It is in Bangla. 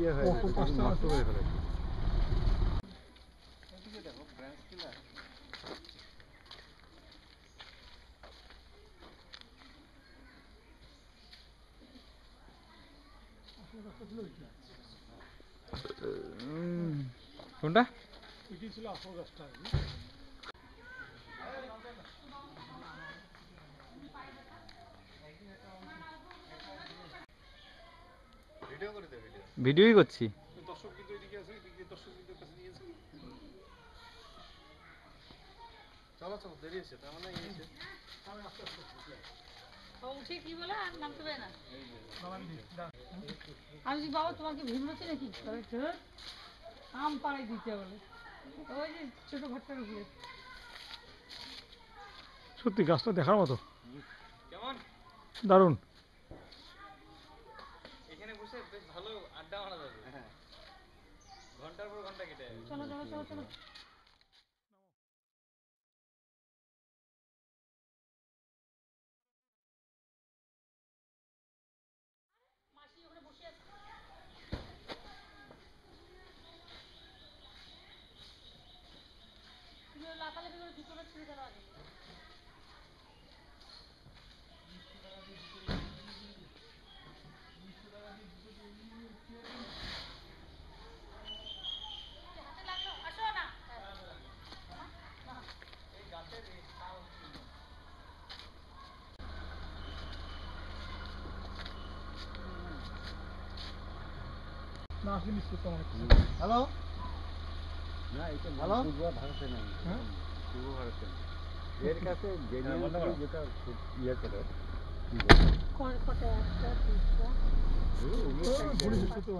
ইয়ে হয়ে গেছে, নষ্ট করে ফেলেছে। কোনটা? এটি ছিল আসল গাছটা। ভিডিওই করছি। দর্শক কিন্তু এদিকে আছে, এদিকে দর্শক কিন্তু কাছে নিয়েছে। চলো চলো, দেরি হচ্ছে, তার মানে এই ও উঠে কি বলে আর নামতে পারে না। আমি বলি বাবা তোমাকে ভিড়ছে নাকি? আম পাড়াই দিতে বলে, ওই যে ছোট ঘরটার উপরে। সত্যি গাছটা দেখার মতো, কেমন দারুণ। এখানে বসে বেশ ভালো আড্ডা মারা যাবে। হ্যাঁ, ঘন্টার পর ঘন্টা কেটে যাবে। চলো চলো চলো চলো। মাসি ওখানে বসে আছে। তুমি লাফালে ভিতরে ছেড়ে দেওয়া আগে। হাতে লাগলো, আসো না। হ্যালো, না এটা পূর্ব ভারতে নাই, পূর্ব ভারতে এর কাছে যেটা ইয়ে করে কটা একটা দুটো